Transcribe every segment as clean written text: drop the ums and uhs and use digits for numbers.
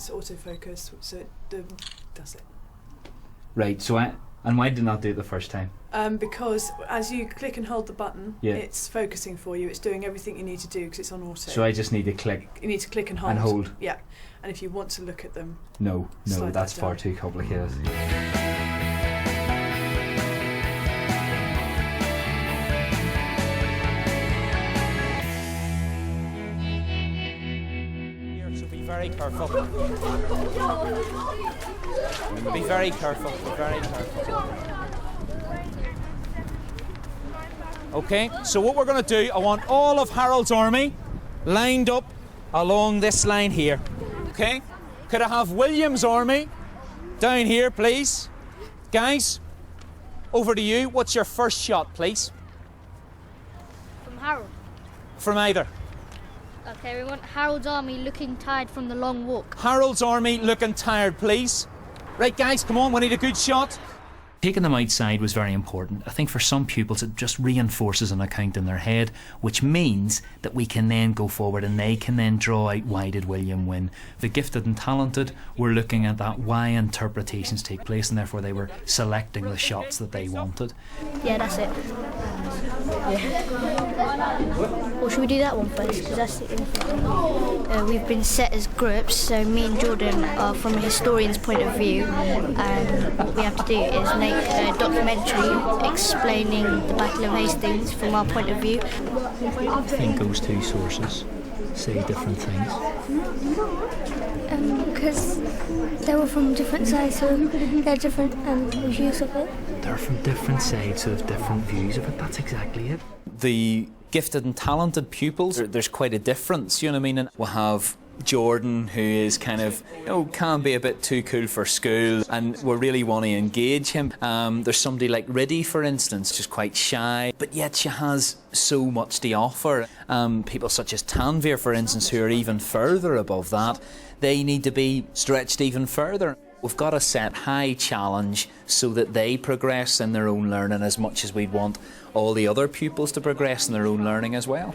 it's autofocus, so that's it. Right, so and why did not do it the first time? Because as you click and hold the button, it's focusing for you. It's doing everything you need to do because it's on auto. So I just need to click. You need to click and hold. And hold. Yeah, and if you want to look at them, no, that's far too complicated. Very careful. Be very careful. Be very careful. Okay, so what we're going to do, I want all of Harold's army lined up along this line here. Okay? Could I have William's army down here, please? Guys, over to you. What's your first shot, please? From Harold. From either. Okay, we want Harold's army looking tired from the long walk. Harold's army looking tired, please. Right, guys, come on, we need a good shot. Taking them outside was very important. I think for some pupils it just reinforces an account in their head, which means that we can then go forward and they can then draw out why did William win. The gifted and talented were looking at that why interpretations take place, and therefore they were selecting the shots that they wanted. Yeah, that's it. Yeah. Or should we do that one first? Because that's the info. We've been set as groups, so me and Jordan are from a historian's point of view, and what we have to do is make a documentary explaining the Battle of Hastings from our point of view. I think those two sources say different things. Because they were from different sides, so they had different views of it. They're from different sides, so have different views of it. That's exactly it. The gifted and talented pupils, there's quite a difference, you know what I mean? And we'll have Jordan, who is kind of, can be a bit too cool for school, and we really want to engage him. There's somebody like Riddy, for instance, who's quite shy, but yet she has so much to offer. People such as Tanvir, for instance, who are even further above that, they need to be stretched even further. We've got to set high challenge so that they progress in their own learning as much as we want all the other pupils to progress in their own learning as well.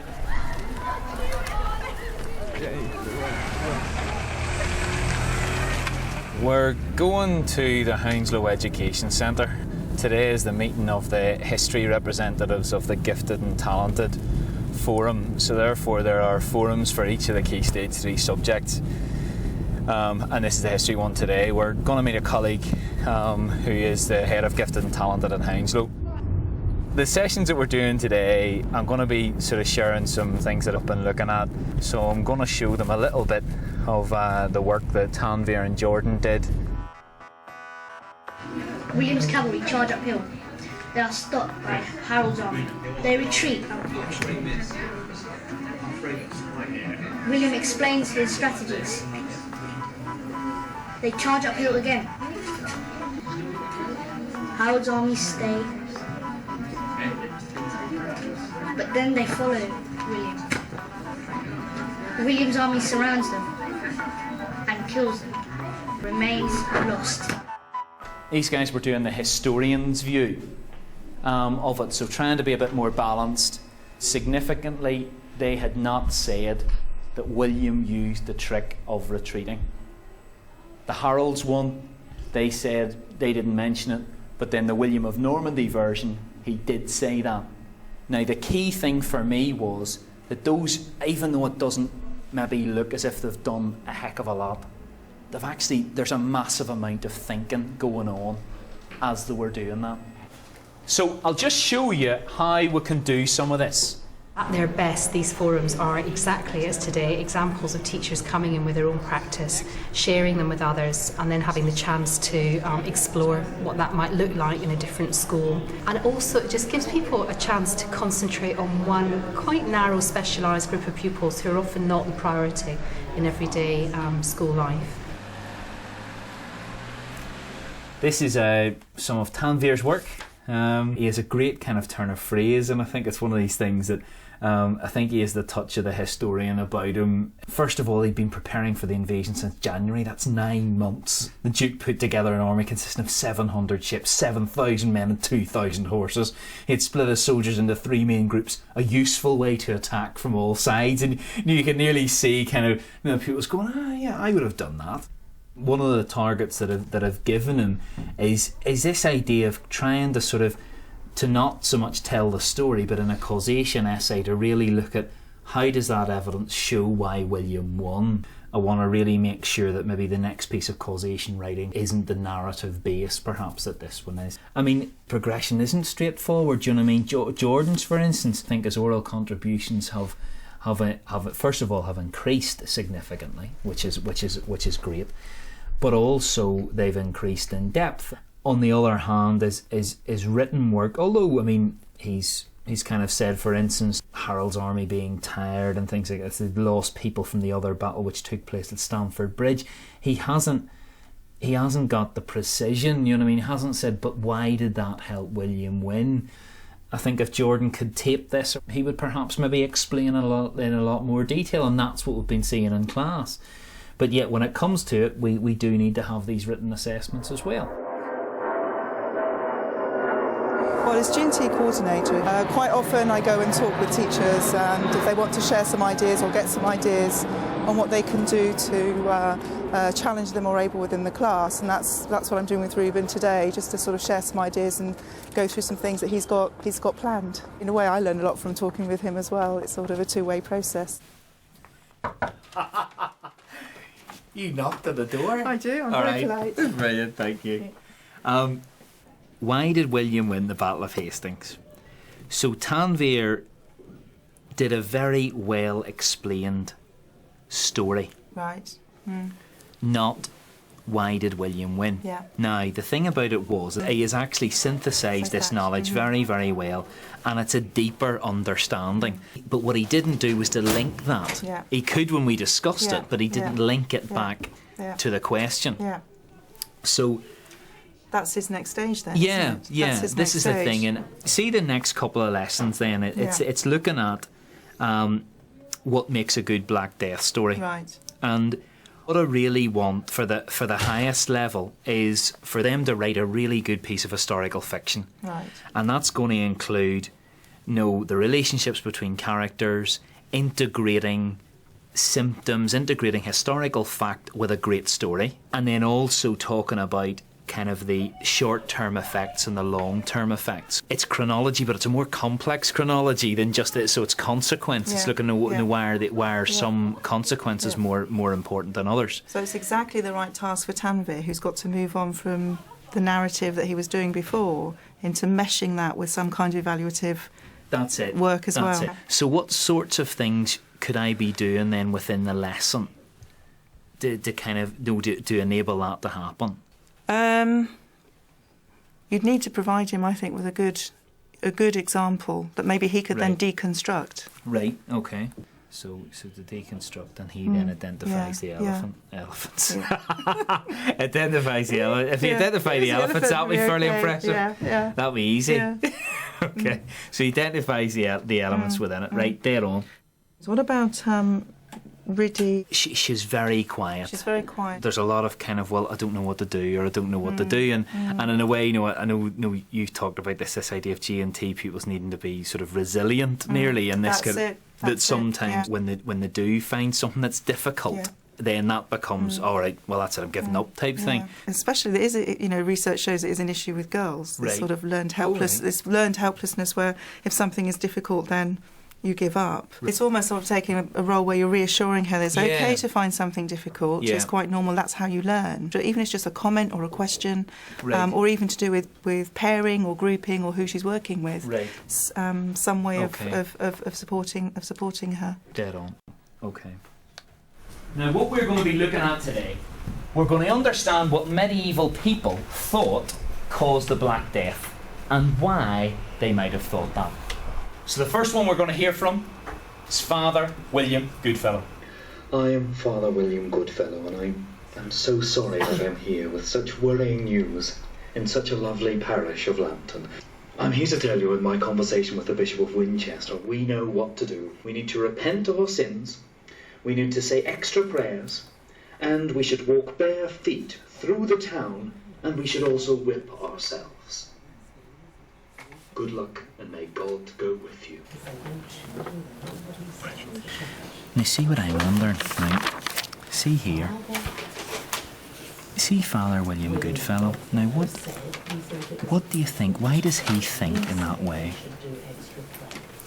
We're going to the Hounslow Education Centre. Today is the meeting of the history representatives of the Gifted and Talented Forum. So therefore there are forums for each of the Key Stage 3 subjects. And this is the history one today. We're going to meet a colleague who is the head of Gifted and Talented in Hounslow. The sessions that we're doing today, I'm going to be sort of sharing some things that I've been looking at. So I'm going to show them a little bit of the work that Tanvir and Jordan did. William's cavalry charge uphill. They are stopped by Harold's army. They retreat, unfortunately. William explains his strategies. They charge uphill again. Harold's army stay. But then they follow William. William's army surrounds them and kills them. Remains lost. These guys were doing the historian's view of it, so trying to be a bit more balanced. Significantly, they had not said that William used the trick of retreating. The Harolds one, they said they didn't mention it, but then the William of Normandy version, he did say that. Now the key thing for me was that those, even though it doesn't maybe look as if they've done a heck of a lot, there's a massive amount of thinking going on as they were doing that. So I'll just show you how we can do some of this. At their best, these forums are exactly as today, examples of teachers coming in with their own practice, sharing them with others, and then having the chance to explore what that might look like in a different school. And also it just gives people a chance to concentrate on one quite narrow, specialised group of pupils who are often not the priority in everyday school life. This is some of Tanvir's work. He has a great kind of turn of phrase, and I think it's one of these things that I think he has the touch of the historian about him. First of all, he'd been preparing for the invasion since January. That's 9 months. The Duke put together an army consisting of 700 ships, 7,000 men and 2,000 horses. He'd split his soldiers into 3 main groups, a useful way to attack from all sides, and you can nearly see kind of people going, yeah, I would have done that. one of the targets that I've given him is this idea of trying to sort of, to not so much tell the story, but in a causation essay to really look at how does that evidence show why William won. I want to really make sure that maybe the next piece of causation writing isn't the narrative base, perhaps, that this one is. I mean, progression isn't straightforward, do you know what I mean? Jordan's, for instance, I think his oral contributions have first of all have increased significantly, which is great, but also they've increased in depth. On the other hand, his written work, although, I mean, he's kind of said, for instance, Harold's army being tired and things like that, they'd lost people from the other battle which took place at Stamford Bridge. He hasn't got the precision, you know what I mean? He hasn't said, but why did that help William win? I think if Jordan could tape this, he would perhaps maybe explain in a lot more detail, and that's what we've been seeing in class. But yet, when it comes to it, we do need to have these written assessments as well. Well, as G&T coordinator, quite often I go and talk with teachers, and if they want to share some ideas or get some ideas on what they can do to challenge them or able within the class, and that's what I'm doing with Ruben today, just to sort of share some ideas and go through some things that he's got planned. In a way, I learned a lot from talking with him as well. It's sort of a two-way process. You knocked at the door? I do, I'm very polite. Brilliant, thank you. Why did William win the Battle of Hastings? So Tanvir did a very well explained story. Right. Not why did William win. Yeah. Now, the thing about it was that he has actually synthesised this knowledge very, very well, and it's a deeper understanding. But what he didn't do was to link that. Yeah. He could when we discussed it, but he didn't link it back to the question. Yeah. So that's his next stage then. Yeah, isn't it? yeah. This is the thing, and see the next couple of lessons. Then it's looking at what makes a good Black Death story. Right. And what I really want for the highest level is for them to write a really good piece of historical fiction. Right. And that's going to include, the relationships between characters, integrating symptoms, integrating historical fact with a great story, and then also talking about kind of the short-term effects and the long-term effects. It's chronology, but it's a more complex chronology than just it. So it's consequence. It's looking at why are some consequences more important than others. So it's exactly the right task for Tanvir, who's got to move on from the narrative that he was doing before into meshing that with some kind of evaluative work as well. It. So what sorts of things could I be doing then within the lesson to kind of to enable that to happen? You'd need to provide him, I think, with a good example that maybe he could then deconstruct. Right. Okay. So to deconstruct, and he then identifies the elephants. Yeah. Identifies the elephant. If you identify the elephants, that'll be fairly impressive. Yeah. That'll be easy. Yeah. Okay. So he identifies the elements within it. Right. There on. So what about Riddy? She's very quiet. She's very quiet. There's a lot of kind of, well, I don't know what to do, or I don't know what to do, and in a way, I know you've talked about this idea of G&T pupils needing to be sort of resilient, nearly, and this that sometimes when they do find something that's difficult, then that becomes all right. Well, that's it. I'm giving up type thing. Especially, there is research shows it is an issue with girls. This sort of learned helplessness, where if something is difficult, then you give up. It's almost sort of taking a role where you're reassuring her it's okay to find something difficult. It's quite normal. That's how you learn. Even if it's just a comment or a question, or even to do with pairing or grouping or who she's working with. Some way of supporting her. Dead on. Okay. Now, what we're going to be looking at today, we're going to understand what medieval people thought caused the Black Death and why they might have thought that. So the first one we're going to hear from is Father William Goodfellow. I am Father William Goodfellow, and I am so sorry that I'm here with such worrying news in such a lovely parish of Lambton. I'm here to tell you in my conversation with the Bishop of Winchester, we know what to do. We need to repent of our sins, we need to say extra prayers, and we should walk bare feet through the town, and we should also whip ourselves. Good luck, and may God go with you. Now, see what I'm wondering, right? See here. See Father William Goodfellow. Now, what do you think? Why does he think in that way?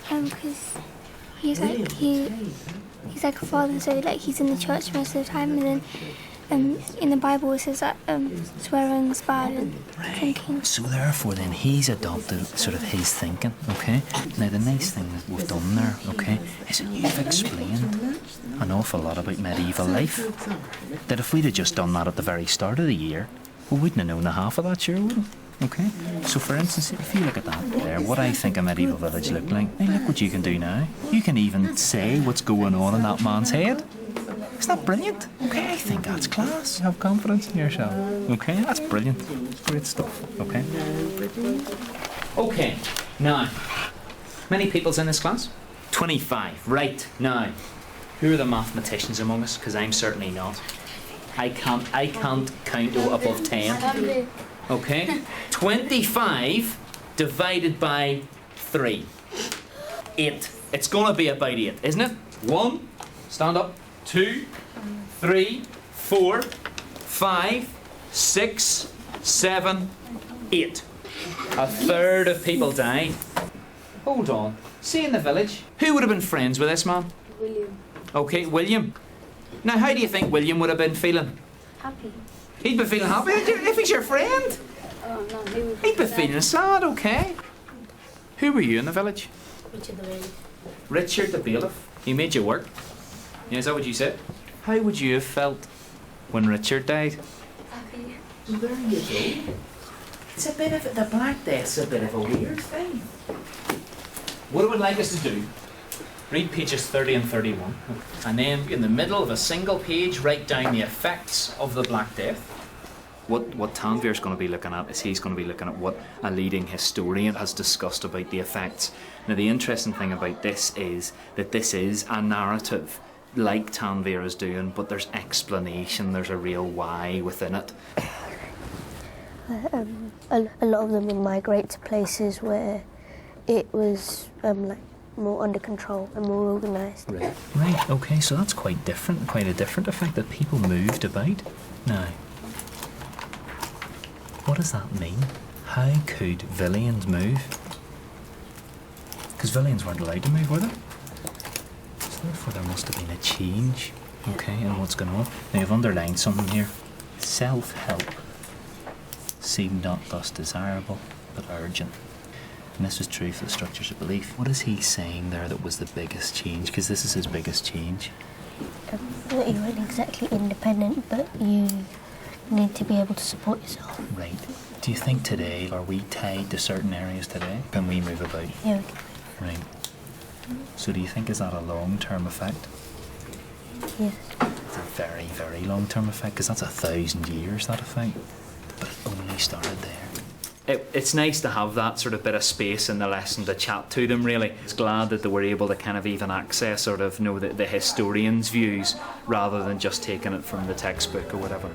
Because he's like a father, so like he's in the church most of the time, and then in the Bible it says that swearing's bad and drinking. So therefore then he's adopted sort of his thinking, okay? Now the nice thing that we've done there, okay, is that you've explained an awful lot about medieval life. That if we'd have just done that at the very start of the year, we wouldn't have known the half of that, sure would we? Okay? So for instance, if you look at that there, what I think a medieval village looked like, now look what you can do now. You can even say what's going on in that man's head. Isn't that brilliant? Okay, I think that's class. Have confidence in yourself. Okay, that's brilliant. Great stuff. Okay. Okay, now, many people's in this class? 25. Right, now, who are the mathematicians among us? Because I'm certainly not. I can't count above 10. Okay, 25 divided by 3. 8. It's going to be about 8, isn't it? 1, stand up. 2, 3, 4, 5, 6, 7, 8. A third of people died. Hold on. See in the village, who would have been friends with this man? William. Okay, William. Now, how do you think William would have been feeling? Happy. He'd be feeling happy if he's your friend. Oh no, He'd be feeling sad, okay. Who were you in the village? Richard the Bailiff. Richard the Bailiff. He made you work. Yeah, is that what you said? How would you have felt when Richard died? Happy. Well, there you go. It's a bit of the Black Death's a bit of a weird thing. What I would like us to do, read pages 30 and 31, and then in the middle of a single page write down the effects of the Black Death. What Tanvir's going to be looking at is he's going to be looking at what a leading historian has discussed about the effects. Now the interesting thing about this is that this is a narrative like Tanvir is doing, but there's explanation, there's a real why within it. A lot of them would migrate to places where it was like more under control and more organised. Right, okay, so that's quite a different effect, that people moved about. Now, what does that mean? How could Villians move? Because Villians weren't allowed to move, were they? So therefore there must have been a change, okay, in what's going on. Now you've underlined something here. Self-help seemed not thus desirable, but urgent. And this was true for the structures of belief. What is he saying there that was the biggest change? Because this is his biggest change. That you weren't exactly independent, but you need to be able to support yourself. Right. Do you think today, are we tied to certain areas today? Can we move about? Yeah, we can. Right. So do you think is that a long-term effect? Yes. It's a very, very long-term effect, because that's 1,000 years, that effect. But it only started there. It's nice to have that sort of bit of space in the lesson to chat to them, really. It's glad that they were able to kind of even access sort of, you know, the historians' views rather than just taking it from the textbook or whatever.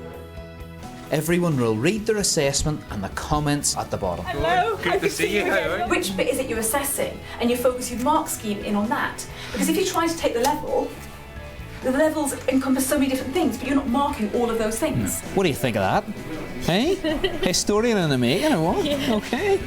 Everyone will read their assessment and the comments at the bottom. Hello. Good to see you. Which bit is it you're assessing? And you focus your mark scheme in on that. Because if you try to take the levels encompass so many different things, but you're not marking all of those things. What do you think of that? Hey? Historian in the making or what? Yeah. Okay.